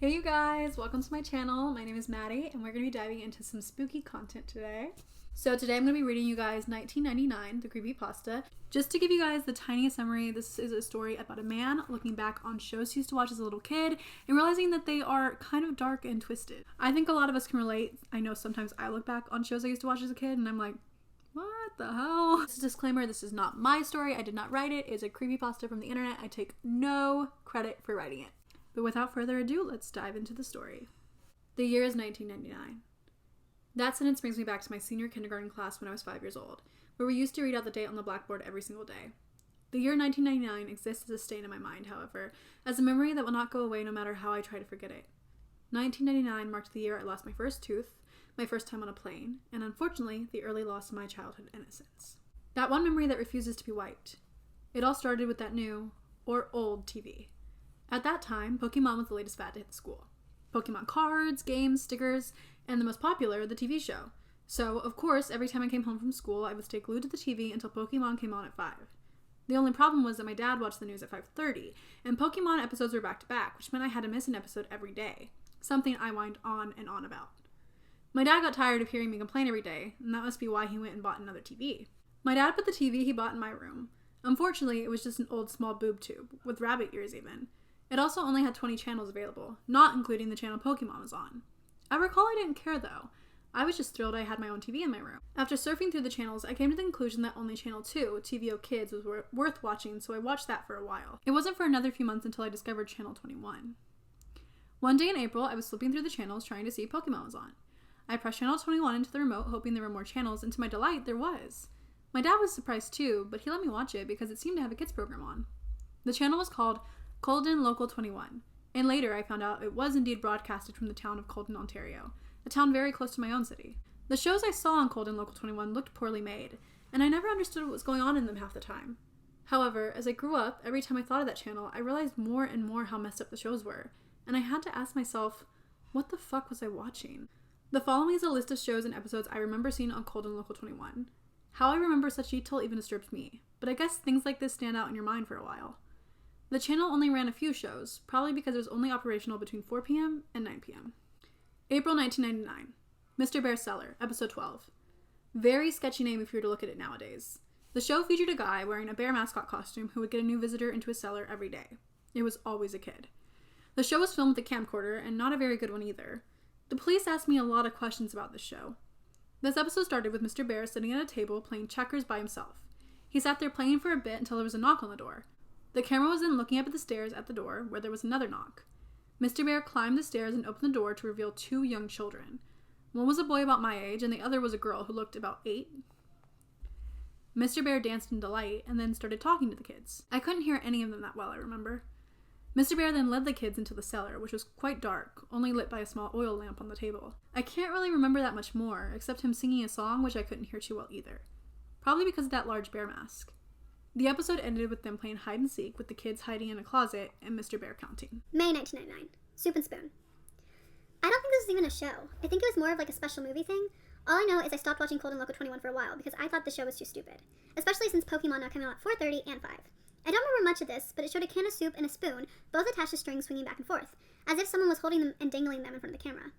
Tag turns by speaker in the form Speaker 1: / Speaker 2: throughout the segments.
Speaker 1: Hey you guys, welcome to my channel. My name is Maddie and we're going to be diving into some spooky content today. So today I'm going to be reading you guys 1999, the Creepypasta. Just to give you guys the tiniest summary, this is a story about a man looking back on shows he used to watch as a little kid and realizing that they are kind of dark and twisted. I think a lot of us can relate. I know sometimes I look back on shows I used to watch as a kid and I'm like, what the hell? This is a disclaimer, this is not my story. I did not write it. It's a creepypasta from the internet. I take no credit for writing it. But without further ado, let's dive into the story. The year is 1999. That sentence brings me back to my senior kindergarten class when I was 5 years old, where we used to read out the date on the blackboard every single day. The year 1999 exists as a stain in my mind, however, as a memory that will not go away no matter how I try to forget it. 1999 marked the year I lost my first tooth, my first time on a plane, and unfortunately, the early loss of my childhood innocence. That one memory that refuses to be wiped. It all started with that new, or old, TV. At that time, Pokemon was the latest fad to hit the school. Pokemon cards, games, stickers, and the most popular, the TV show. So, of course, every time I came home from school, I would stay glued to the TV until Pokemon came on at 5. The only problem was that my dad watched the news at 5:30, and Pokemon episodes were back to back, which meant I had to miss an episode every day, something I whined on and on about. My dad got tired of hearing me complain every day, and that must be why he went and bought another TV. My dad put the TV he bought in my room. Unfortunately, it was just an old small boob tube, with rabbit ears even. It also only had 20 channels available, not including the channel Pokemon was on. I recall I didn't care though. I was just thrilled I had my own TV in my room. After surfing through the channels, I came to the conclusion that only Channel 2, TVO Kids, was worth watching, so I watched that for a while. It wasn't for another few months until I discovered Channel 21. One day in April, I was flipping through the channels trying to see if Pokemon was on. I pressed Channel 21 into the remote, hoping there were more channels, and to my delight, there was. My dad was surprised too, but he let me watch it because it seemed to have a kids program on. The channel was called Colden Local 21, and later I found out it was indeed broadcasted from the town of Colden, Ontario, a town very close to my own city. The shows I saw on Colden Local 21 looked poorly made, and I never understood what was going on in them half the time. However, as I grew up, every time I thought of that channel, I realized more and more how messed up the shows were, and I had to ask myself, what the fuck was I watching? The following is a list of shows and episodes I remember seeing on Colden Local 21. How I remember such detail even disturbs me, but I guess things like this stand out in your mind for a while. The channel only ran a few shows, probably because it was only operational between 4 p.m. and 9 p.m. April 1999. Mr. Bear's Cellar, Episode 12. Very sketchy name if you were to look at it nowadays. The show featured a guy wearing a bear mascot costume who would get a new visitor into his cellar every day. It was always a kid. The show was filmed with a camcorder, and not a very good one either. The police asked me a lot of questions about this show. This episode started with Mr. Bear sitting at a table playing checkers by himself. He sat there playing for a bit until there was a knock on the door. The camera was then looking up at the stairs at the door, where there was another knock. Mr. Bear climbed the stairs and opened the door to reveal 2 young children. One was a boy about my age, and the other was a girl who looked about 8. Mr. Bear danced in delight, and then started talking to the kids. I couldn't hear any of them that well, I remember. Mr. Bear then led the kids into the cellar, which was quite dark, only lit by a small oil lamp on the table. I can't really remember that much more, except him singing a song, which I couldn't hear too well either. Probably because of that large bear mask. The episode ended with them playing hide and seek, with the kids hiding in a closet and Mr. Bear counting.
Speaker 2: May 1999. Soup and Spoon. I don't think this was even a show. I think it was more of like a special movie thing. All I know is I stopped watching Colden Local 21 for a while because I thought the show was too stupid. Especially since Pokemon now coming out at 4:30 and 5. I don't remember much of this, but it showed a can of soup and a spoon, both attached to strings swinging back and forth, as if someone was holding them and dangling them in front of the camera.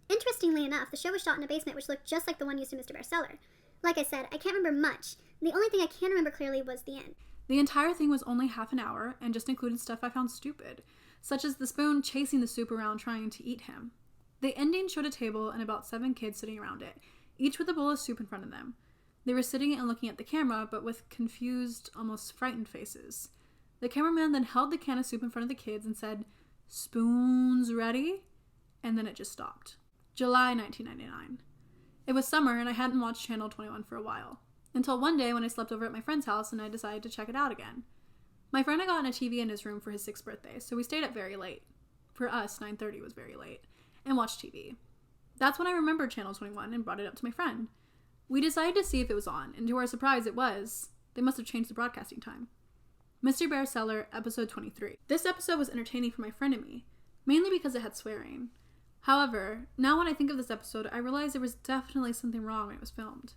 Speaker 2: Interestingly enough, the show was shot in a basement which looked just like the one used in Mr. Bear's cellar. Like I said, I can't remember much. The only thing I can remember clearly was the end.
Speaker 1: The entire thing was only half an hour and just included stuff I found stupid, such as the spoon chasing the soup around trying to eat him. The ending showed a table and about 7 kids sitting around it, each with a bowl of soup in front of them. They were sitting and looking at the camera, but with confused, almost frightened faces. The cameraman then held the can of soup in front of the kids and said, "Spoons ready?" And then it just stopped. July 1999. It was summer and I hadn't watched Channel 21 for a while. Until one day when I slept over at my friend's house and I decided to check it out again. My friend had gotten a TV in his room for his 6th birthday, so we stayed up very late. For us, 9:30 was very late, and watched TV. That's when I remembered Channel 21 and brought it up to my friend. We decided to see if it was on, and to our surprise it was. They must have changed the broadcasting time. Mr. Bear's Cellar, Episode 23. This episode was entertaining for my friend and me, mainly because it had swearing. However, now when I think of this episode, I realize there was definitely something wrong when it was filmed.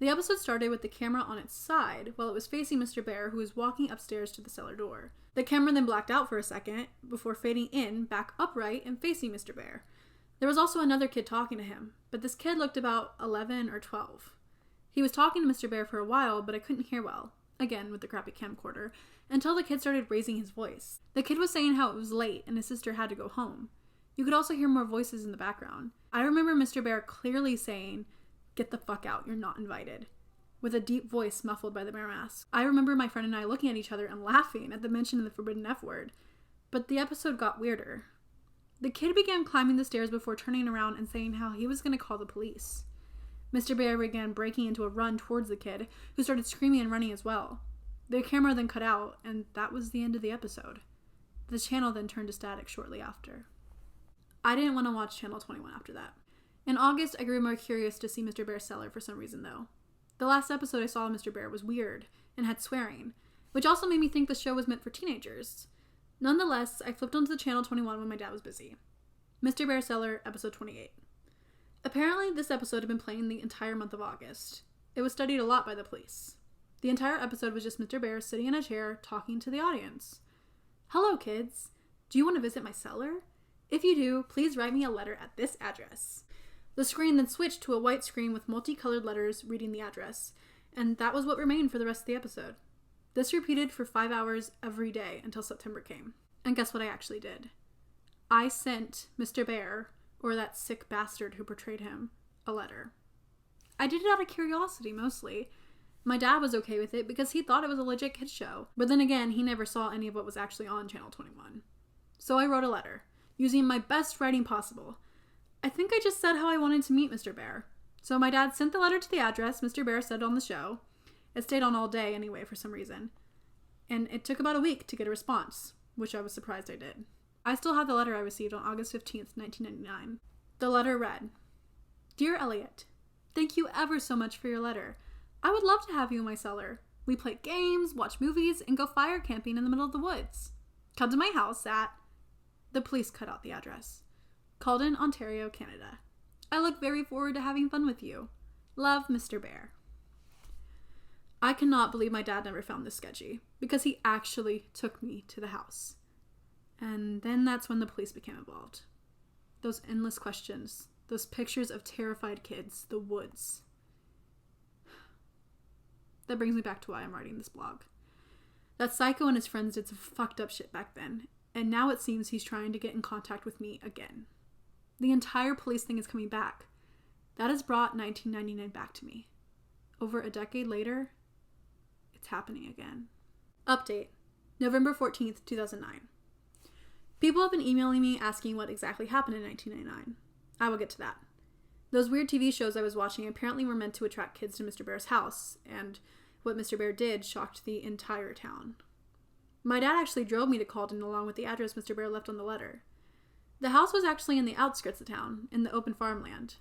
Speaker 1: The episode started with the camera on its side while it was facing Mr. Bear, who was walking upstairs to the cellar door. The camera then blacked out for a second before fading in, back upright and facing Mr. Bear. There was also another kid talking to him, but this kid looked about 11 or 12. He was talking to Mr. Bear for a while, but I couldn't hear well, again with the crappy camcorder, until the kid started raising his voice. The kid was saying how it was late and his sister had to go home. You could also hear more voices in the background. I remember Mr. Bear clearly saying, "Get the fuck out, you're not invited," with a deep voice muffled by the bear mask. I remember my friend and I looking at each other and laughing at the mention of the forbidden F word, but the episode got weirder. The kid began climbing the stairs before turning around and saying how he was going to call the police. Mr. Bear began breaking into a run towards the kid, who started screaming and running as well. The camera then cut out, and that was the end of the episode. The channel then turned to static shortly after. I didn't want to watch Channel 21 after that. In August, I grew more curious to see Mr. Bear's cellar for some reason, though. The last episode I saw of Mr. Bear was weird and had swearing, which also made me think the show was meant for teenagers. Nonetheless, I flipped onto the Channel 21 when my dad was busy. Mr. Bear's Cellar, episode 28. Apparently, this episode had been playing the entire month of August. It was studied a lot by the police. The entire episode was just Mr. Bear sitting in a chair talking to the audience. "Hello, kids. Do you want to visit my cellar? If you do, please write me a letter at this address." The screen then switched to a white screen with multicolored letters reading the address, and that was what remained for the rest of the episode. This repeated for 5 hours every day until September came. And guess what I actually did? I sent Mr. Bear, or that sick bastard who portrayed him, a letter. I did it out of curiosity, mostly. My dad was okay with it because he thought it was a legit kids show, but then again, he never saw any of what was actually on Channel 21. So I wrote a letter, using my best writing possible. I think I just said how I wanted to meet Mr. Bear. So my dad sent the letter to the address Mr. Bear said on the show. It stayed on all day anyway for some reason. And it took about a week to get a response, which I was surprised I did. I still have the letter I received on August 15th, 1999. The letter read, "Dear Elliot, thank you ever so much for your letter. I would love to have you in my cellar. We play games, watch movies, and go fire camping in the middle of the woods. Come to my house at..." The police cut out the address. "Calden, Ontario, Canada. I look very forward to having fun with you. Love, Mr. Bear." I cannot believe my dad never found this sketchy, because he actually took me to the house. And then that's when the police became involved. Those endless questions, those pictures of terrified kids, the woods. That brings me back to why I'm writing this blog. That psycho and his friends did some fucked up shit back then, and now it seems he's trying to get in contact with me again. The entire police thing is coming back. That has brought 1999 back to me. Over a decade later, it's happening again. Update. November 14th, 2009. People have been emailing me asking what exactly happened in 1999. I will get to that. Those weird TV shows I was watching apparently were meant to attract kids to Mr. Bear's house, and what Mr. Bear did shocked the entire town. My dad actually drove me to Calden along with the address Mr. Bear left on the letter. The house was actually in the outskirts of town, in the open farmland.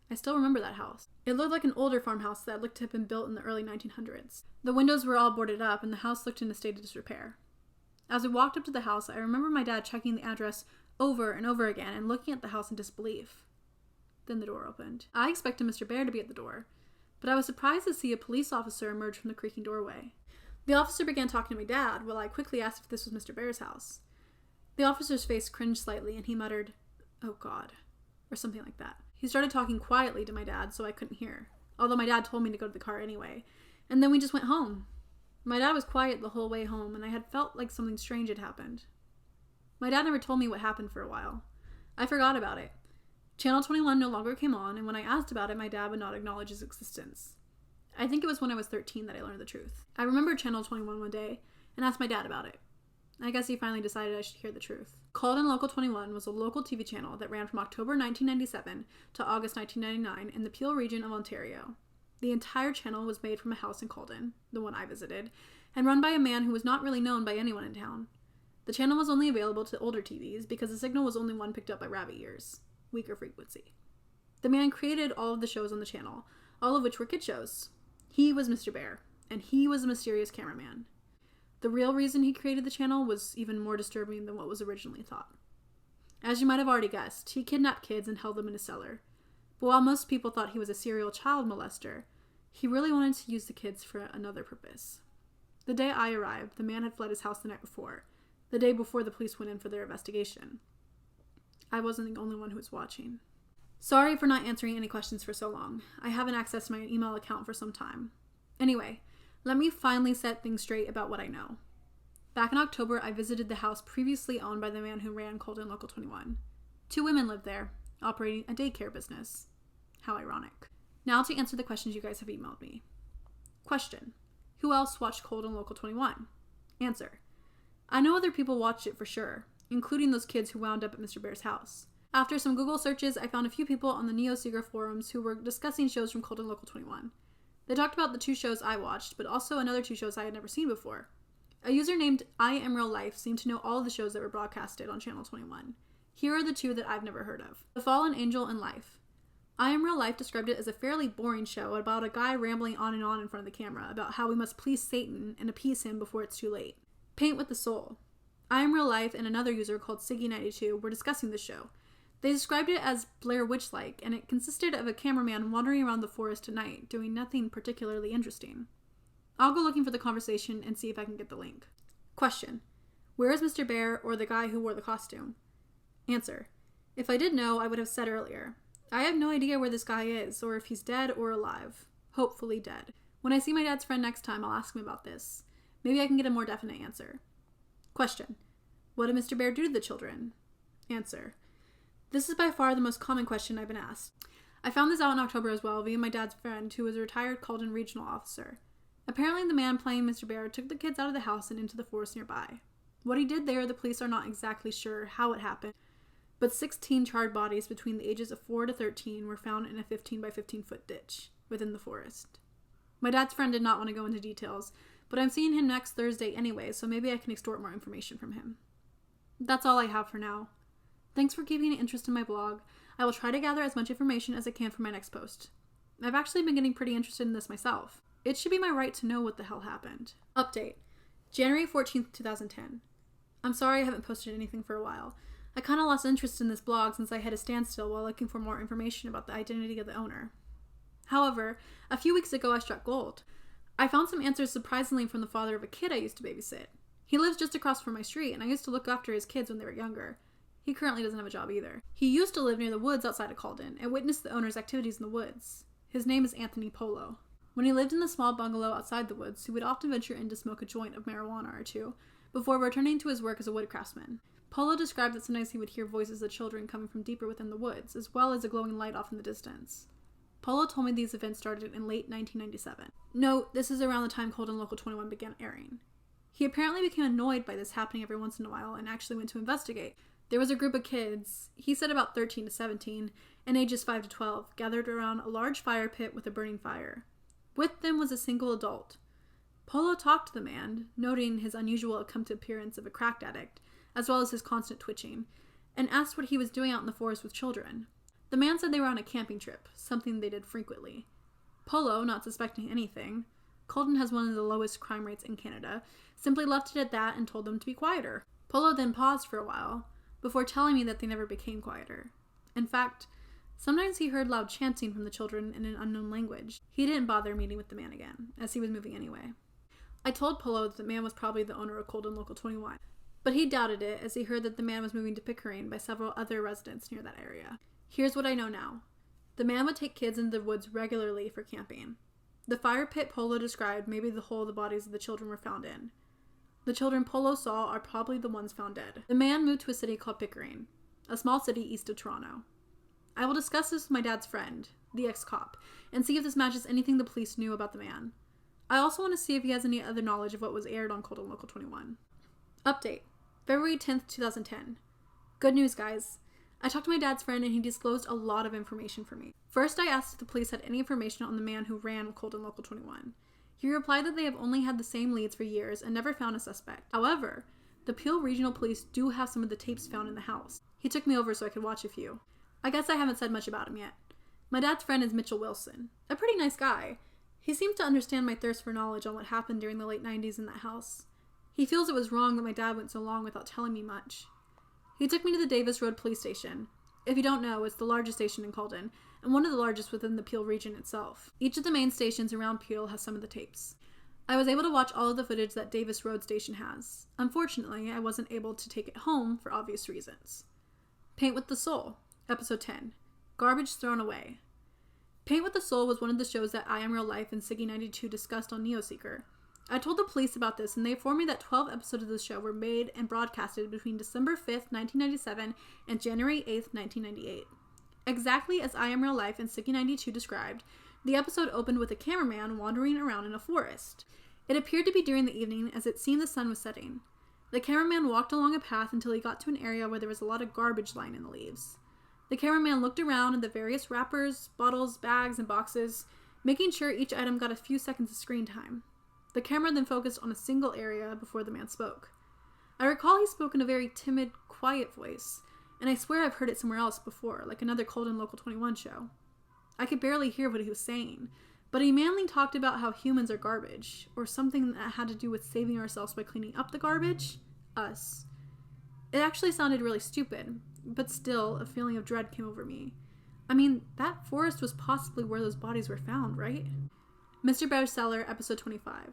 Speaker 1: I still remember that house. It looked like an older farmhouse that looked to have been built in the early 1900s. The windows were all boarded up, and the house looked in a state of disrepair. As we walked up to the house, I remember my dad checking the address over and over again and looking at the house in disbelief. Then the door opened. I expected Mr. Bear to be at the door, but I was surprised to see a police officer emerge from the creaking doorway. The officer began talking to my dad while I quickly asked if this was Mr. Bear's house. The officer's face cringed slightly and he muttered, "Oh God," or something like that. He started talking quietly to my dad so I couldn't hear, although my dad told me to go to the car anyway, and then we just went home. My dad was quiet the whole way home, and I had felt like something strange had happened. My dad never told me what happened for a while. I forgot about it. Channel 21 no longer came on, and when I asked about it, my dad would not acknowledge its existence. I think it was when I was 13 that I learned the truth. I remembered Channel 21 one day and asked my dad about it. I guess he finally decided I should hear the truth. Calden Local 21 was a local TV channel that ran from October 1997 to August 1999 in the Peel region of Ontario. The entire channel was made from a house in Calden, the one I visited, and run by a man who was not really known by anyone in town. The channel was only available to older TVs because the signal was only one picked up by rabbit ears, weaker frequency. The man created all of the shows on the channel, all of which were kid shows. He was Mr. Bear, and he was a mysterious cameraman. The real reason he created the channel was even more disturbing than what was originally thought. As you might have already guessed, he kidnapped kids and held them in a cellar. But while most people thought he was a serial child molester, he really wanted to use the kids for another purpose. The day I arrived, the man had fled his house the night before, the day before the police went in for their investigation. I wasn't the only one who was watching. Sorry for not answering any questions for so long. I haven't accessed my email account for some time. Anyway, let me finally set things straight about what I know. Back in October, I visited the house previously owned by the man who ran Colden Local 21. 2 women lived there, operating a daycare business. How ironic. Now to answer the questions you guys have emailed me. Question: who else watched Colden Local 21? Answer: I know other people watched it for sure, including those kids who wound up at Mr. Bear's house. After some Google searches, I found a few people on the Neo-Seeger forums who were discussing shows from Colden Local 21. They talked about the 2 shows I watched, but also another 2 shows I had never seen before. A user named I Am Real Life seemed to know all of the shows that were broadcasted on Channel 21. Here are the 2 that I've never heard of. The Fallen Angel and Life. I Am Real Life described it as a fairly boring show about a guy rambling on in front of the camera about how we must please Satan and appease him before it's too late. Paint with the Soul. I Am Real Life and another user called Siggy92 were discussing the show. They described it as Blair Witch-like, and it consisted of a cameraman wandering around the forest at night, doing nothing particularly interesting. I'll go looking for the conversation and see if I can get the link. Question: where is Mr. Bear or the guy who wore the costume? Answer: if I did know, I would have said earlier. I have no idea where this guy is, or if he's dead or alive. Hopefully dead. When I see my dad's friend next time, I'll ask him about this. Maybe I can get a more definite answer. Question: what did Mr. Bear do to the children? Answer: this is by far the most common question I've been asked. I found this out in October as well via my dad's friend, who was a retired Colden regional officer. Apparently the man playing Mr. Bear took the kids out of the house and into the forest nearby. What he did there, the police are not exactly sure how it happened, but 16 charred bodies between the ages of 4 to 13 were found in a 15 by 15 foot ditch within the forest. My dad's friend did not want to go into details, but I'm seeing him next Thursday anyway, so maybe I can extort more information from him. That's all I have for now. Thanks for keeping an interest in my blog. I will try to gather as much information as I can for my next post. I've actually been getting pretty interested in this myself. It should be my right to know what the hell happened. Update: January 14th, 2010. I'm sorry I haven't posted anything for a while. I kinda lost interest in this blog since I had a standstill while looking for more information about the identity of the owner. However, a few weeks ago I struck gold. I found some answers surprisingly from the father of a kid I used to babysit. He lives just across from my street, and I used to look after his kids when they were younger. He currently doesn't have a job either. He used to live near the woods outside of Colden and witnessed the owner's activities in the woods. His name is Anthony Polo. When he lived in the small bungalow outside the woods, he would often venture in to smoke a joint of marijuana or 2 before returning to his work as a wood craftsman. Polo described that sometimes he would hear voices of children coming from deeper within the woods, as well as a glowing light off in the distance. Polo told me these events started in late 1997. Note, this is around the time Colden Local 21 began airing. He apparently became annoyed by this happening every once in a while and actually went to investigate. There was a group of kids, he said about 13 to 17, and ages 5 to 12, gathered around a large fire pit with a burning fire. With them was a single adult. Polo talked to the man, noting his unusual appearance of a crack addict, as well as his constant twitching, and asked what he was doing out in the forest with children. The man said they were on a camping trip, something they did frequently. Polo, not suspecting anything, Colden has one of the lowest crime rates in Canada, simply left it at that and told them to be quieter. Polo then paused for a while, before telling me that they never became quieter. In fact, sometimes he heard loud chanting from the children in an unknown language. He didn't bother meeting with the man again, as he was moving anyway. I told Polo that the man was probably the owner of Colden Local 21, but he doubted it as he heard that the man was moving to Pickering by several other residents near that area. Here's what I know now. The man would take kids into the woods regularly for camping. The fire pit Polo described may be the hole the bodies of the children were found in. The children Polo saw are probably the ones found dead. The man moved to a city called Pickering, a small city east of Toronto. I will discuss this with my dad's friend, the ex-cop, and see if this matches anything the police knew about the man. I also want to see if he has any other knowledge of what was aired on Colden Local 21. Update: February 10th, 2010. Good news, guys. I talked to my dad's friend and he disclosed a lot of information for me. First, I asked if the police had any information on the man who ran Colden Local 21. He replied that they have only had the same leads for years and never found a suspect. However, the Peel Regional Police do have some of the tapes found in the house. He took me over so I could watch a few. I guess I haven't said much about him yet. My dad's friend is Mitchell Wilson, a pretty nice guy. He seemed to understand my thirst for knowledge on what happened during the late 90s in that house. He feels it was wrong that my dad went so long without telling me much. He took me to the Davis Road Police Station. If you don't know, it's the largest station in Colden, and one of the largest within the Peel region itself. Each of the main stations around Peel has some of the tapes. I was able to watch all of the footage that Davis Road Station has. Unfortunately, I wasn't able to take it home for obvious reasons. Paint with the Soul, Episode 10, Garbage Thrown Away. Paint with the Soul was one of the shows that I Am Real Life and Siggy 92 discussed on Neoseeker. I told the police about this, and they informed me that 12 episodes of the show were made and broadcasted between December 5th, 1997 and January 8th, 1998. Exactly as I Am Real Life and Siggy 92 described, the episode opened with a cameraman wandering around in a forest. It appeared to be during the evening, as it seemed the sun was setting. The cameraman walked along a path until he got to an area where there was a lot of garbage lying in the leaves. The cameraman looked around at the various wrappers, bottles, bags, and boxes, making sure each item got a few seconds of screen time. The camera then focused on a single area before the man spoke. I recall he spoke in a very timid, quiet voice, and I swear I've heard it somewhere else before, like another Cold and Local 21 show. I could barely hear what he was saying, but he mainly talked about how humans are garbage, or something that had to do with saving ourselves by cleaning up the garbage. Us. It actually sounded really stupid, but still, a feeling of dread came over me. I mean, that forest was possibly where those bodies were found, right? Mr. Bear's Cellar, Episode 25.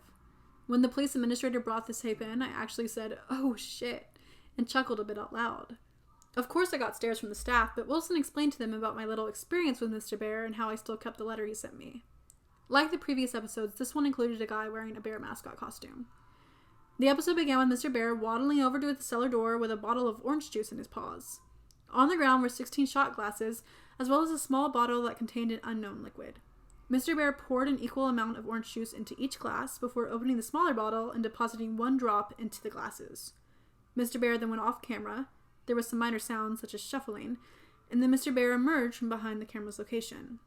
Speaker 1: When the police administrator brought this tape in, I actually said, "Oh shit," and chuckled a bit out loud. Of course I got stares from the staff, but Wilson explained to them about my little experience with Mr. Bear and how I still kept the letter he sent me. Like the previous episodes, this one included a guy wearing a bear mascot costume. The episode began with Mr. Bear waddling over to the cellar door with a bottle of orange juice in his paws. On the ground were 16 shot glasses, as well as a small bottle that contained an unknown liquid. Mr. Bear poured an equal amount of orange juice into each glass before opening the smaller bottle and depositing one drop into the glasses. Mr. Bear then went off camera. There was some minor sounds, such as shuffling, and then Mr. Bear emerged from behind the camera's location.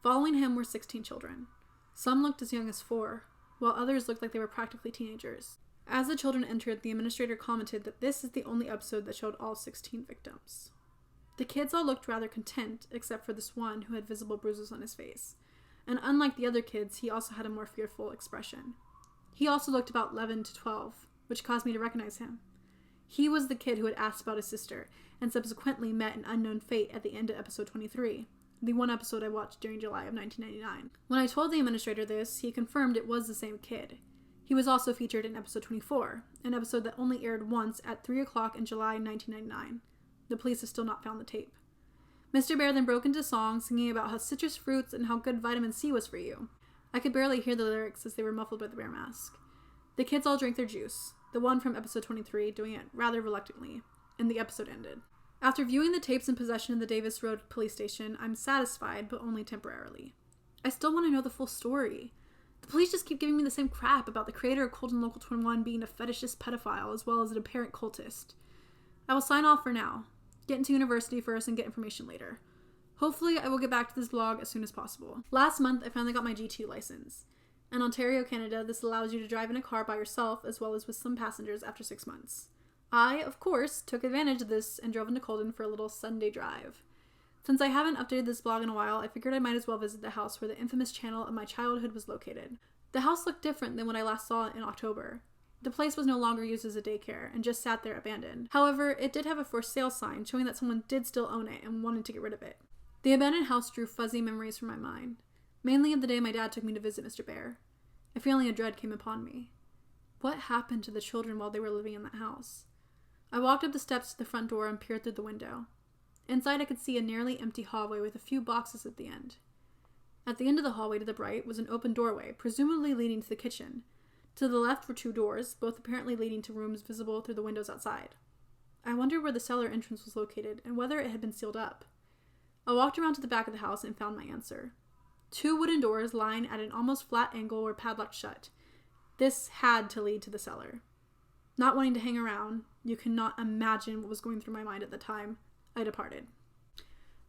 Speaker 1: Following him were 16 children. Some looked as young as 4, while others looked like they were practically teenagers. As the children entered, the administrator commented that this is the only episode that showed all 16 victims. The kids all looked rather content, except for this one who had visible bruises on his face. And unlike the other kids, he also had a more fearful expression. He also looked about 11 to 12, which caused me to recognize him. He was the kid who had asked about his sister, and subsequently met an unknown fate at the end of episode 23, the one episode I watched during July of 1999. When I told the administrator this, he confirmed it was the same kid. He was also featured in episode 24, an episode that only aired once at 3 o'clock in July 1999. The police have still not found the tape. Mr. Bear then broke into song, singing about how citrus fruits and how good vitamin C was for you. I could barely hear the lyrics as they were muffled by the bear mask. The kids all drank their juice, the one from episode 23 doing it rather reluctantly, and the episode ended. After viewing the tapes in possession of the Davis Road police station, I'm satisfied, but only temporarily. I still want to know the full story. The police just keep giving me the same crap about the creator of Cold and Local 21 being a fetishist pedophile as well as an apparent cultist. I will sign off for now. Get into university first and get information later. Hopefully, I will get back to this vlog as soon as possible. Last month, I finally got my G2 license. In Ontario, Canada, this allows you to drive in a car by yourself as well as with some passengers after 6 months. I, of course, took advantage of this and drove into Colden for a little Sunday drive. Since I haven't updated this vlog in a while, I figured I might as well visit the house where the infamous channel of my childhood was located. The house looked different than when I last saw it in October. The place was no longer used as a daycare and just sat there abandoned. However, it did have a for sale sign showing that someone did still own it and wanted to get rid of it. The abandoned house drew fuzzy memories from my mind, mainly of the day my dad took me to visit Mr. Bear. A feeling of dread came upon me. What happened to the children while they were living in that house? I walked up the steps to the front door and peered through the window. Inside I could see a nearly empty hallway with a few boxes at the end. At the end of the hallway to the right was an open doorway, presumably leading to the kitchen. To the left were 2 doors, both apparently leading to rooms visible through the windows outside. I wondered where the cellar entrance was located and whether it had been sealed up. I walked around to the back of the house and found my answer. 2 wooden doors lying at an almost flat angle were padlocked shut. This had to lead to the cellar. Not wanting to hang around, you cannot imagine what was going through my mind at the time, I departed.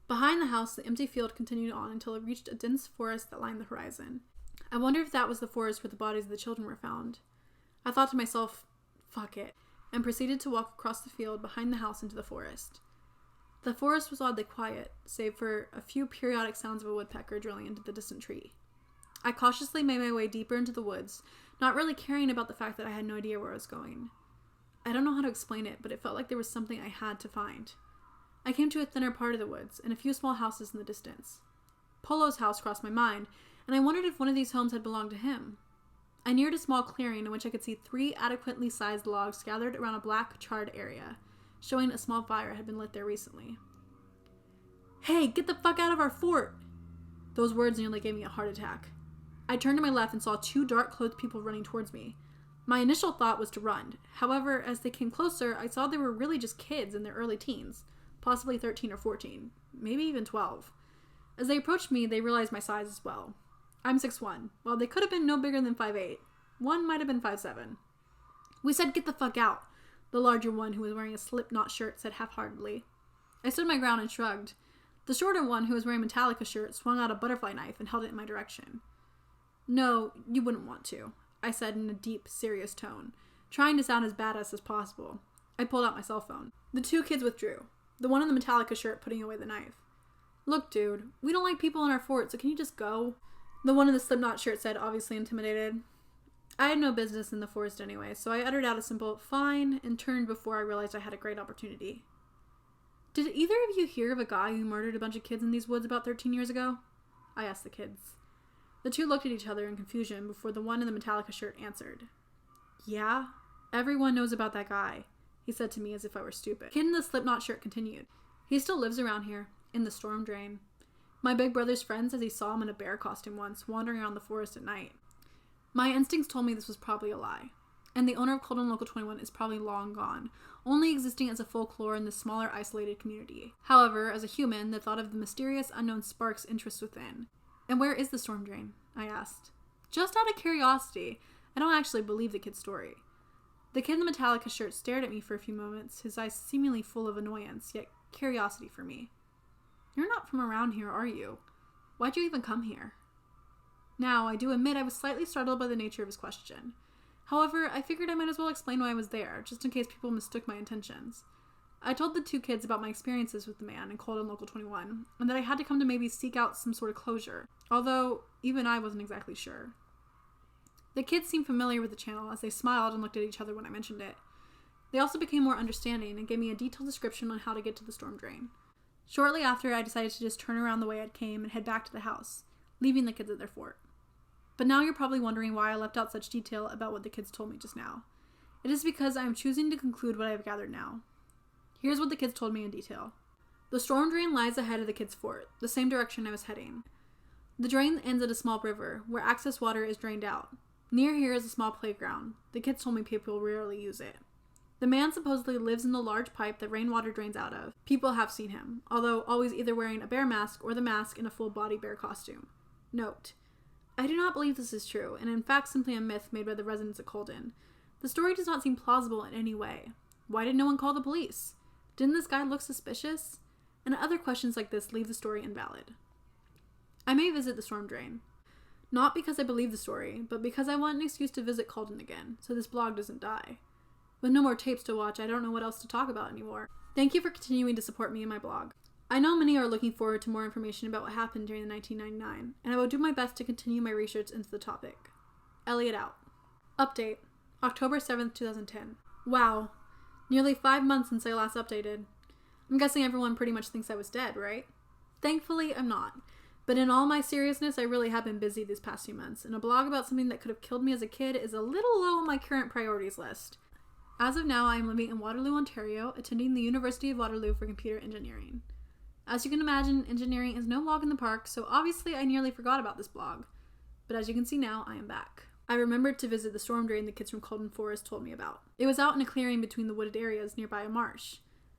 Speaker 1: Behind the house, the empty field continued on until it reached a dense forest that lined the horizon. I wondered if that was the forest where the bodies of the children were found. I thought to myself, fuck it, and proceeded to walk across the field behind the house into the forest. The forest was oddly quiet, save for a few periodic sounds of a woodpecker drilling into the distant tree. I cautiously made my way deeper into the woods, not really caring about the fact that I had no idea where I was going. I don't know how to explain it, but it felt like there was something I had to find. I came to a thinner part of the woods, and a few small houses in the distance. Polo's house crossed my mind, and I wondered if one of these homes had belonged to him. I neared a small clearing in which I could see 3 adequately sized logs gathered around a black, charred area, showing a small fire had been lit there recently. "Hey, get the fuck out of our fort!" Those words nearly gave me a heart attack. I turned to my left and saw 2 dark-clothed people running towards me. My initial thought was to run. However, as they came closer, I saw they were really just kids in their early teens, possibly 13 or 14, maybe even 12. As they approached me, they realized my size as well. I'm 6'1", while they could have been no bigger than 5'8". One might have been 5'7". "We said get the fuck out," the larger one, who was wearing a Slipknot shirt, said half-heartedly. I stood my ground and shrugged. The shorter one, who was wearing a Metallica shirt, swung out a butterfly knife and held it in my direction. "No, you wouldn't want to," I said in a deep, serious tone, trying to sound as badass as possible. I pulled out my cell phone. The 2 kids withdrew, the one in the Metallica shirt putting away the knife. "Look, dude, we don't like people in our fort, so can you just go?" The one in the Slipknot shirt said, obviously intimidated. I had no business in the forest anyway, so I uttered out a simple "fine" and turned before I realized I had a great opportunity. "Did either of you hear of a guy who murdered a bunch of kids in these woods about 13 years ago?" I asked the kids. The 2 looked at each other in confusion before the one in the Metallica shirt answered. "Yeah, everyone knows about that guy," he said to me as if I were stupid. The kid in the Slipknot shirt continued. "He still lives around here, in the storm drain. My big brother's friend says he saw him in a bear costume once, wandering around the forest at night." My instincts told me this was probably a lie, and the owner of Colden Local 21 is probably long gone, only existing as a folklore in this smaller, isolated community. However, as a human, the thought of the mysterious, unknown sparks interest within. "And where is the storm drain?" I asked. Just out of curiosity. I don't actually believe the kid's story. The kid in the Metallica shirt stared at me for a few moments, his eyes seemingly full of annoyance, yet curiosity for me. "You're not from around here, are you? Why'd you even come here?" Now, I do admit I was slightly startled by the nature of his question. However, I figured I might as well explain why I was there, just in case people mistook my intentions. I told the 2 kids about my experiences with the man in Colden Local 21, and that I had to come to maybe seek out some sort of closure, although even I wasn't exactly sure. The kids seemed familiar with the channel as they smiled and looked at each other when I mentioned it. They also became more understanding and gave me a detailed description on how to get to the storm drain. Shortly after, I decided to just turn around the way I came and head back to the house, leaving the kids at their fort. But now you're probably wondering why I left out such detail about what the kids told me just now. It is because I am choosing to conclude what I have gathered now. Here's what the kids told me in detail. The storm drain lies ahead of the kids' fort, the same direction I was heading. The drain ends at a small river, where access water is drained out. Near here is a small playground. The kids told me people rarely use it. The man supposedly lives in the large pipe that rainwater drains out of. People have seen him, although always either wearing a bear mask or the mask in a full-body bear costume. Note: I do not believe this is true, and in fact simply a myth made by the residents of Colden. The story does not seem plausible in any way. Why did no one call the police? Didn't this guy look suspicious? And other questions like this leave the story invalid. I may visit the storm drain. Not because I believe the story, but because I want an excuse to visit Colden again, so this blog doesn't die. With no more tapes to watch, I don't know what else to talk about anymore. Thank you for continuing to support me and my blog. I know many are looking forward to more information about what happened during the 1999, and I will do my best to continue my research into the topic. Elliot out. Update. October 7th, 2010. Wow. Nearly 5 months since I last updated. I'm guessing everyone pretty much thinks I was dead, right? Thankfully, I'm not. But in all my seriousness, I really have been busy these past few months, and a blog about something that could have killed me as a kid is a little low on my current priorities list. As of now, I am living in Waterloo, Ontario, attending the University of Waterloo for computer engineering. As you can imagine, engineering is no walk in the park, so obviously I nearly forgot about this blog. But as you can see now, I am back. I remembered to visit the storm drain the kids from Colden Forest told me about. It was out in a clearing between the wooded areas nearby a marsh.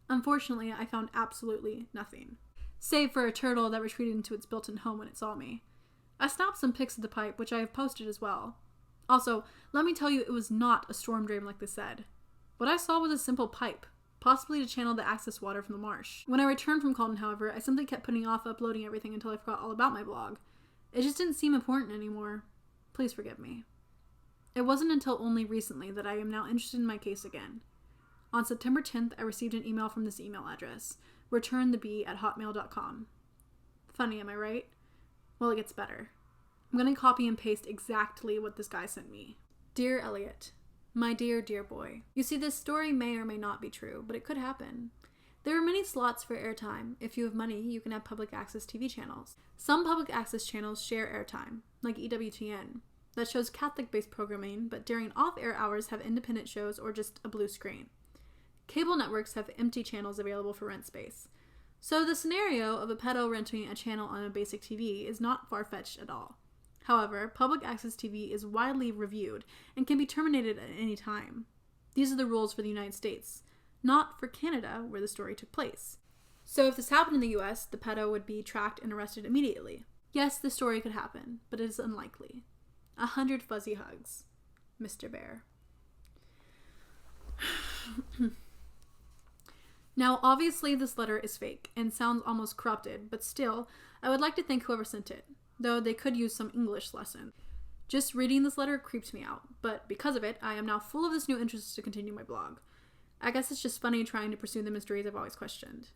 Speaker 1: Unfortunately, I found absolutely nothing, save for a turtle that retreated into its built-in home when it saw me. I snapped some pics of the pipe, which I have posted as well. Also, let me tell you, it was not a storm drain like they said. What I saw was a simple pipe, possibly to channel the access water from the marsh. When I returned from Colden, however, I simply kept putting off uploading everything until I forgot all about my blog. It just didn't seem important anymore. Please forgive me. It wasn't until only recently that I am now interested in my case again. On September 10th, I received an email from this email address, returnthebee@hotmail.com. Funny, am I right? Well, it gets better. I'm going to copy and paste exactly what this guy sent me. Dear Elliot, my dear, dear boy. You see, this story may or may not be true, but it could happen. There are many slots for airtime. If you have money, you can have public access TV channels. Some public access channels share airtime, like EWTN. that shows Catholic-based programming, but during off-air hours have independent shows or just a blue screen. Cable networks have empty channels available for rent space. So the scenario of a pedo renting a channel on a basic TV is not far-fetched at all. However, public access TV is widely reviewed and can be terminated at any time. These are the rules for the United States, not for Canada, where the story took place. So if this happened in the US, the pedo would be tracked and arrested immediately. Yes, the story could happen, but it is unlikely. 100 fuzzy hugs. Mr. Bear. Now, obviously this letter is fake and sounds almost corrupted, but still, I would like to thank whoever sent it, though they could use some English lesson. Just reading this letter creeps me out, but because of it, I am now full of this new interest to continue my blog. I guess it's just funny trying to pursue the mysteries I've always questioned.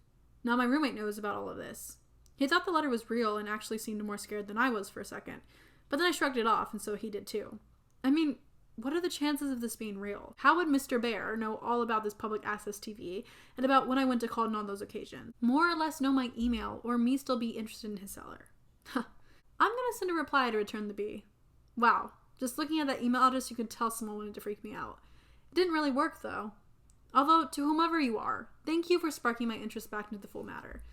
Speaker 1: Now my roommate knows about all of this. He thought the letter was real and actually seemed more scared than I was for a second, but then I shrugged it off and so he did too. I mean, what are the chances of this being real? How would Mr. Bear know all about this public access TV and about when I went to Colton on those occasions? More or less know my email or me still be interested in his seller. I'm gonna send a reply to return the bee. Wow, just looking at that email address you could tell someone wanted to freak me out. It didn't really work though. Although, to whomever you are, thank you for sparking my interest back into the full matter.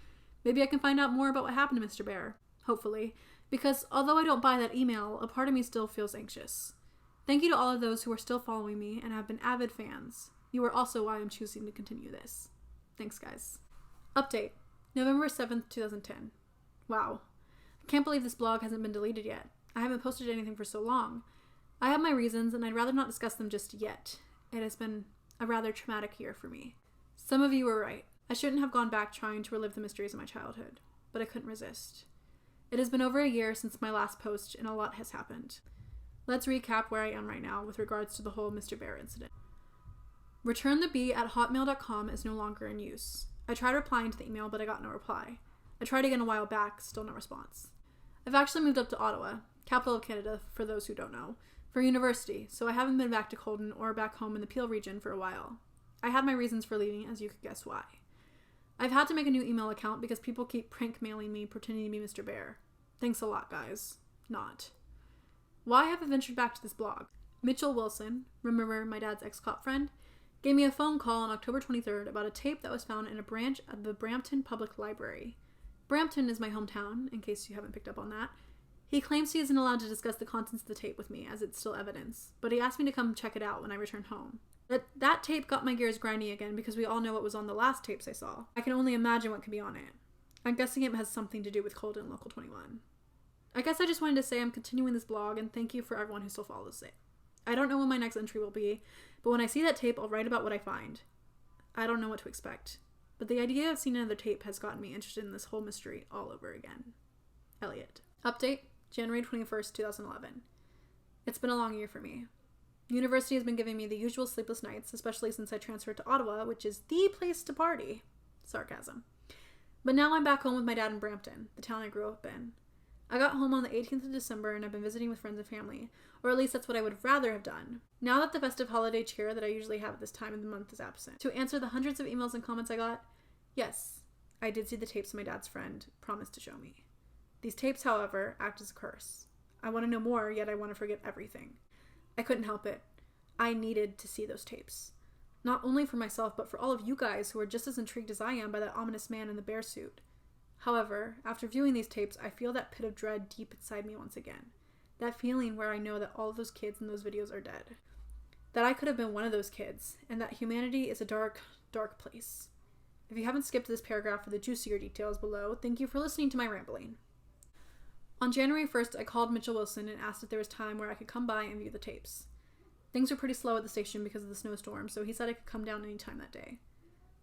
Speaker 1: Maybe I can find out more about what happened to Mr. Bear. Hopefully. Because although I don't buy that email, a part of me still feels anxious. Thank you to all of those who are still following me and have been avid fans. You are also why I'm choosing to continue this. Thanks, guys. Update. November 7th, 2010. Wow. I can't believe this blog hasn't been deleted yet. I haven't posted anything for so long. I have my reasons, and I'd rather not discuss them just yet. It has been a rather traumatic year for me. Some of you were right. I shouldn't have gone back trying to relive the mysteries of my childhood, but I couldn't resist. It has been over a year since my last post, and a lot has happened. Let's recap where I am right now with regards to the whole Mr. Bear incident. returnthebee@hotmail.com is no longer in use. I tried replying to the email, but I got no reply. I tried again a while back, still no response. I've actually moved up to Ottawa, capital of Canada for those who don't know, for university, so I haven't been back to Colton or back home in the Peel region for a while. I had my reasons for leaving, as you could guess why. I've had to make a new email account because people keep prank mailing me pretending to be Mr. Bear. Thanks a lot, guys. Not. Why have I ventured back to this blog? Mitchell Wilson, remember my dad's ex-cop friend, gave me a phone call on October 23rd about a tape that was found in a branch of the Brampton Public Library. Brampton is my hometown, in case you haven't picked up on that. He claims he isn't allowed to discuss the contents of the tape with me, as it's still evidence, but he asked me to come check it out when I return home. That tape got my gears grinding again because we all know what was on the last tapes I saw. I can only imagine what could be on it. I'm guessing it has something to do with Colton Local 21. I guess I just wanted to say I'm continuing this blog and thank you for everyone who still follows it. I don't know when my next entry will be, but when I see that tape, I'll write about what I find. I don't know what to expect, but the idea of seeing another tape has gotten me interested in this whole mystery all over again. Elliot. Update, January 21st, 2011. It's been a long year for me. University has been giving me the usual sleepless nights, especially since I transferred to Ottawa, which is the place to party. Sarcasm. But now I'm back home with my dad in Brampton, the town I grew up in. I got home on the 18th of December and I've been visiting with friends and family, or at least that's what I would rather have done, now that the festive holiday cheer that I usually have at this time of the month is absent. To answer the hundreds of emails and comments I got, yes, I did see the tapes my dad's friend promised to show me. These tapes, however, act as a curse. I want to know more, yet I want to forget everything. I couldn't help it. I needed to see those tapes. Not only for myself, but for all of you guys who are just as intrigued as I am by that ominous man in the bear suit. However, after viewing these tapes, I feel that pit of dread deep inside me once again. That feeling where I know that all of those kids in those videos are dead. That I could have been one of those kids, and that humanity is a dark, dark place. If you haven't skipped this paragraph for the juicier details below, thank you for listening to my rambling. On January 1st, I called Mitchell Wilson and asked if there was time where I could come by and view the tapes. Things were pretty slow at the station because of the snowstorm, so he said I could come down any time that day.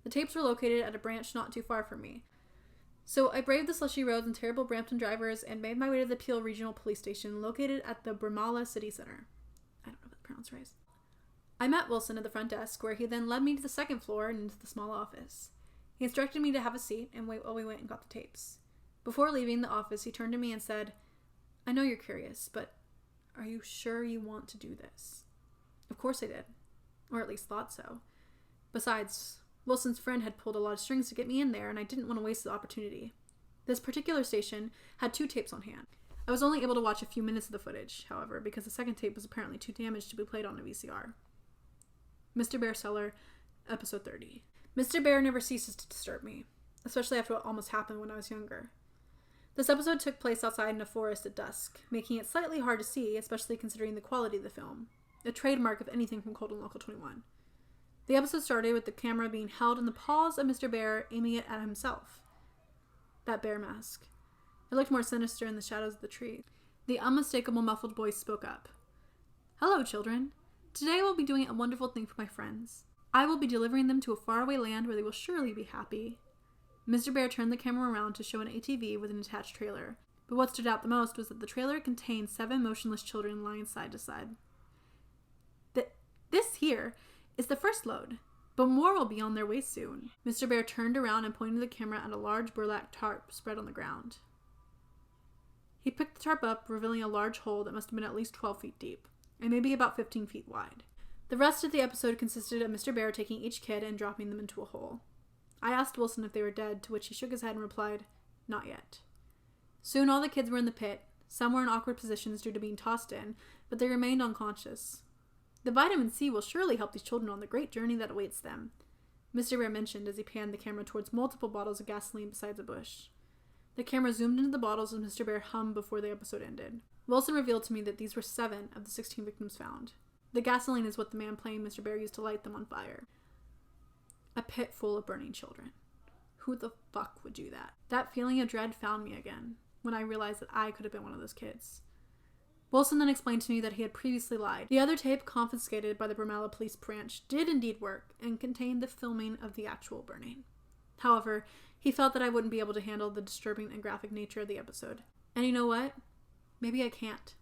Speaker 1: The tapes were located at a branch not too far from me. So I braved the slushy roads and terrible Brampton drivers and made my way to the Peel Regional Police Station located at the Bramalla City Center. I don't know if that's pronounced right. I met Wilson at the front desk, where he then led me to the second floor and into the small office. He instructed me to have a seat and wait while we went and got the tapes. Before leaving the office, he turned to me and said, "I know you're curious, but are you sure you want to do this?" Of course I did, or at least thought so. Besides, Wilson's friend had pulled a lot of strings to get me in there, and I didn't want to waste the opportunity. This particular station had 2 tapes on hand. I was only able to watch a few minutes of the footage, however, because the second tape was apparently too damaged to be played on a VCR. Mr. Bear Cellar, episode 30. Mr. Bear never ceases to disturb me, especially after what almost happened when I was younger. This episode took place outside in a forest at dusk, making it slightly hard to see, especially considering the quality of the film, a trademark of anything from Cold and Local 21. The episode started with the camera being held in the paws of Mr. Bear, aiming it at himself. That bear mask. It looked more sinister in the shadows of the tree. The unmistakable muffled voice spoke up. "Hello, children. Today I will be doing a wonderful thing for my friends. I will be delivering them to a faraway land where they will surely be happy." Mr. Bear turned the camera around to show an ATV with an attached trailer. But what stood out the most was that the trailer contained 7 motionless children lying side to side. This here is the first load, but more will be on their way soon. Mr. Bear turned around and pointed the camera at a large burlap tarp spread on the ground. He picked the tarp up, revealing a large hole that must have been at least 12 feet deep, and maybe about 15 feet wide. The rest of the episode consisted of Mr. Bear taking each kid and dropping them into a hole. I asked Wilson if they were dead, to which he shook his head and replied, "Not yet." Soon all the kids were in the pit. Some were in awkward positions due to being tossed in, but they remained unconscious. The vitamin C will surely help these children on the great journey that awaits them, Mr. Bear mentioned as he panned the camera towards multiple bottles of gasoline beside a bush. The camera zoomed into the bottles as Mr. Bear hummed before the episode ended. Wilson revealed to me that these were 7 of the 16 victims found. The gasoline is what the man playing Mr. Bear used to light them on fire. A pit full of burning children. Who the fuck would do that? That feeling of dread found me again, when I realized that I could have been one of those kids. Wilson then explained to me that he had previously lied. The other tape confiscated by the Bromella Police Branch did indeed work and contained the filming of the actual burning. However, he felt that I wouldn't be able to handle the disturbing and graphic nature of the episode. And you know what? Maybe I can't.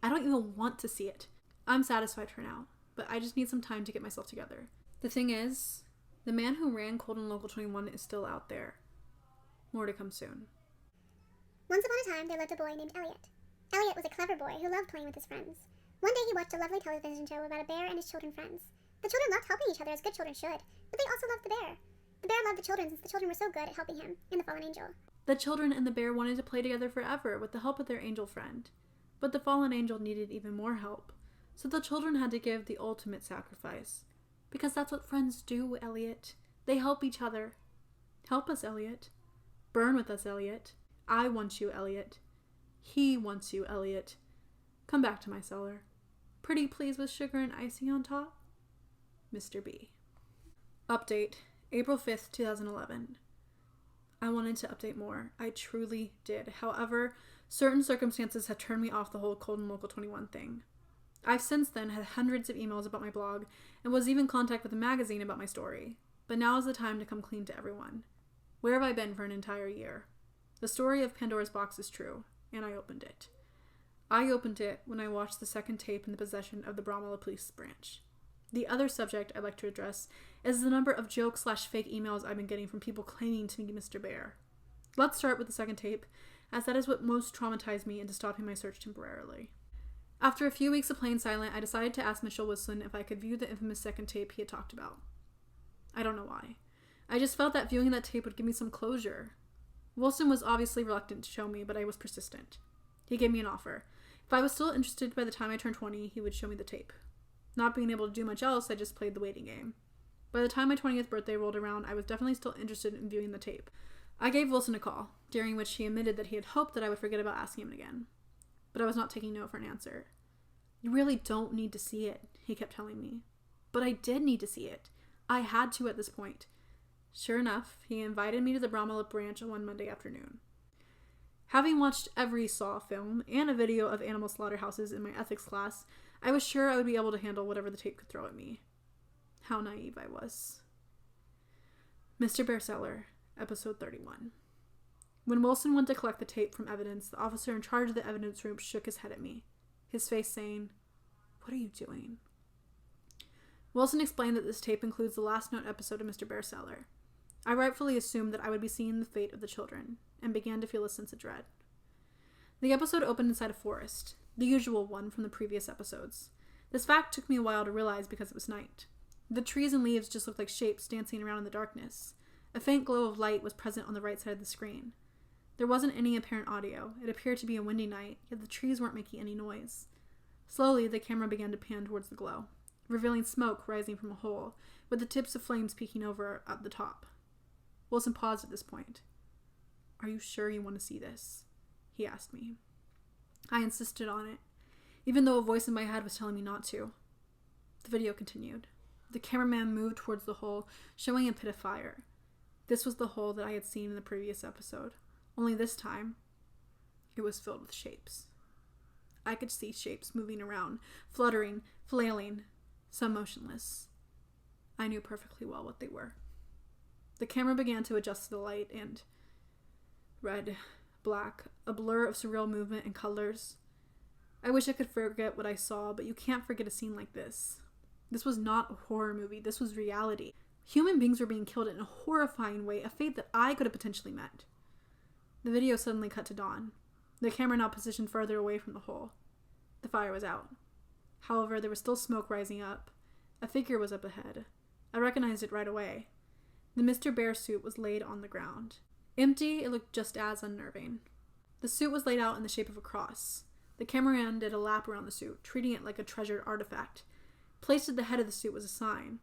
Speaker 1: I don't even want to see it. I'm satisfied for now, but I just need some time to get myself together. The thing is, the man who ran Cold and Local 21 is still out there. More to come soon.
Speaker 2: Once upon a time, there lived a boy named Elliot. Elliot was a clever boy who loved playing with his friends. One day he watched a lovely television show about a bear and his children friends. The children loved helping each other as good children should, but they also loved the bear. The bear loved the children since the children were so good at helping him and the fallen angel.
Speaker 1: The children and the bear wanted to play together forever with the help of their angel friend. But the fallen angel needed even more help, so the children had to give the ultimate sacrifice. Because that's what friends do, Elliot. They help each other. Help us, Elliot. Burn with us, Elliot. I want you, Elliot. He wants you, Elliot. Come back to my cellar. Pretty please with sugar and icing on top? Mr. B. Update. April 5th, 2011. I wanted to update more. I truly did. However, certain circumstances have turned me off the whole Cold and Local 21 thing. I've since then had hundreds of emails about my blog and was even in contact with a magazine about my story. But now is the time to come clean to everyone. Where have I been for an entire year? The story of Pandora's box is true, and I opened it. I opened it when I watched the second tape in the possession of the Bromella Police Branch. The other subject I'd like to address is the number of joke/fake emails I've been getting from people claiming to be Mr. Bear. Let's start with the second tape, as that is what most traumatized me into stopping my search temporarily. After a few weeks of playing silent, I decided to ask Mitchell Wilson if I could view the infamous second tape he had talked about. I don't know why. I just felt that viewing that tape would give me some closure. Wilson was obviously reluctant to show me, but I was persistent. He gave me an offer. If I was still interested by the time I turned 20, he would show me the tape. Not being able to do much else, I just played the waiting game. By the time my 20th birthday rolled around, I was definitely still interested in viewing the tape. I gave Wilson a call, during which he admitted that he had hoped that I would forget about asking him again. But I was not taking no for an answer. You really don't need to see it, he kept telling me. But I did need to see it. I had to at this point. Sure enough, he invited me to the Bromella Branch on one Monday afternoon. Having watched every Saw film and a video of animal slaughterhouses in my ethics class, I was sure I would be able to handle whatever the tape could throw at me. How naive I was. Mr. Bear Cellar, episode 31. When Wilson went to collect the tape from evidence, the officer in charge of the evidence room shook his head at me, his face saying, "What are you doing?" Wilson explained that this tape includes the last known episode of Mr. Bear Cellar. I rightfully assumed that I would be seeing the fate of the children, and began to feel a sense of dread. The episode opened inside a forest, the usual one from the previous episodes. This fact took me a while to realize because it was night. The trees and leaves just looked like shapes dancing around in the darkness. A faint glow of light was present on the right side of the screen. There wasn't any apparent audio. It appeared to be a windy night, yet the trees weren't making any noise. Slowly, the camera began to pan towards the glow, revealing smoke rising from a hole, with the tips of flames peeking over at the top. Wilson paused at this point. "Are you sure you want to see this?" he asked me. I insisted on it, even though a voice in my head was telling me not to. The video continued. The cameraman moved towards the hole, showing a pit of fire. This was the hole that I had seen in the previous episode, only this time, it was filled with shapes. I could see shapes moving around, fluttering, flailing, some motionless. I knew perfectly well what they were. The camera began to adjust to the light, and red, black, a blur of surreal movement and colors. I wish I could forget what I saw, but you can't forget a scene like this. This was not a horror movie, this was reality. Human beings were being killed in a horrifying way, a fate that I could have potentially met. The video suddenly cut to dawn, the camera now positioned further away from the hole. The fire was out. However, there was still smoke rising up. A figure was up ahead. I recognized it right away. The Mr. Bear suit was laid on the ground. Empty, it looked just as unnerving. The suit was laid out in the shape of a cross. The cameraman did a lap around the suit, treating it like a treasured artifact. Placed at the head of the suit was a sign.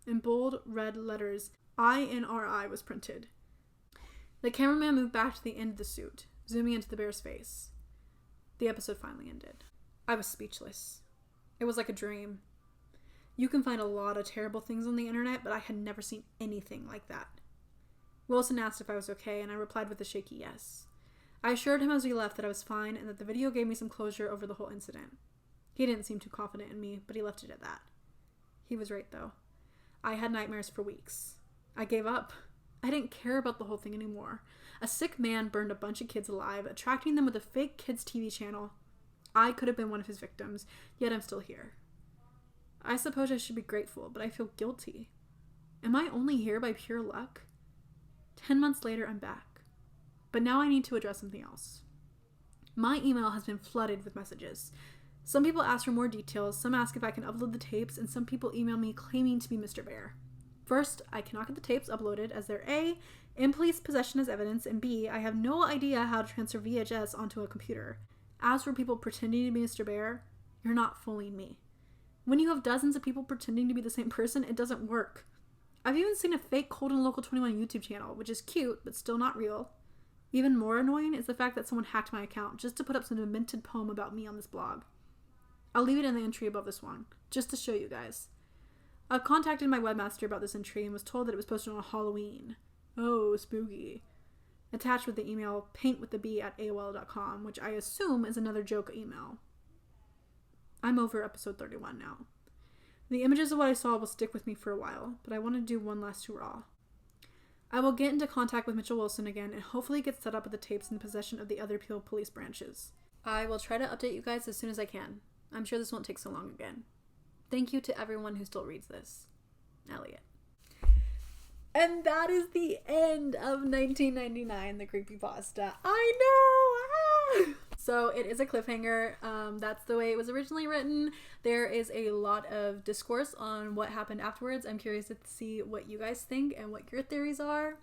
Speaker 1: In bold red letters, INRI was printed. The cameraman moved back to the end of the suit, zooming into the bear's face. The episode finally ended. I was speechless. It was like a dream. You can find a lot of terrible things on the internet, but I had never seen anything like that. Wilson asked if I was okay, and I replied with a shaky yes. I assured him as we left that I was fine and that the video gave me some closure over the whole incident. He didn't seem too confident in me, but he left it at that. He was right, though. I had nightmares for weeks. I gave up. I didn't care about the whole thing anymore. A sick man burned a bunch of kids alive, attracting them with a fake kids' TV channel. I could have been one of his victims, yet I'm still here. I suppose I should be grateful, but I feel guilty. Am I only here by pure luck? 10 months later, I'm back. But now I need to address something else. My email has been flooded with messages. Some people ask for more details, some ask if I can upload the tapes, and some people email me claiming to be Mr. Bear. First, I cannot get the tapes uploaded as they're A, in police possession as evidence, and B, I have no idea how to transfer VHS onto a computer. As for people pretending to be Mr. Bear, you're not fooling me. When you have dozens of people pretending to be the same person, it doesn't work. I've even seen a fake Cold and Local 21 YouTube channel, which is cute, but still not real. Even more annoying is the fact that someone hacked my account just to put up some demented poem about me on this blog. I'll leave it in the entry above this one, just to show you guys. I've contacted my webmaster about this entry and was told that it was posted on Halloween. Oh, spooky. Attached with the email, paintwiththeb@aol.com, which I assume is another joke email. I'm over episode 31 now. The images of what I saw will stick with me for a while, but I want to do one last hurrah. I will get into contact with Mitchell Wilson again and hopefully get set up with the tapes in possession of the other Peel police branches. I will try to update you guys as soon as I can. I'm sure this won't take so long again. Thank you to everyone who still reads this. Elliot. And that is the end of 1999, the Creepypasta. I know! Ah! So it is a cliffhanger. That's the way it was originally written. There is a lot of discourse on what happened afterwards. I'm curious to see what you guys think and what your theories are.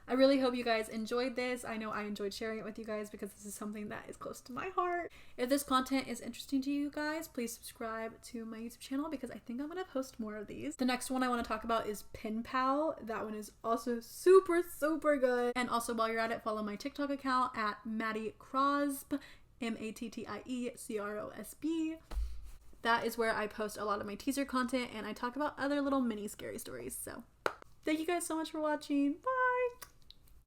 Speaker 1: I really hope you guys enjoyed this. I know I enjoyed sharing it with you guys because this is something that is close to my heart. If this content is interesting to you guys, please subscribe to my YouTube channel because I think I'm going to post more of these. The next one I want to talk about is Pen Pal. That one is also super, super good. And also while you're at it, follow my TikTok account at Maddie Crosb, MATTIECROSB. That is where I post a lot of my teaser content and I talk about other little mini scary stories. So thank you guys so much for watching. Bye!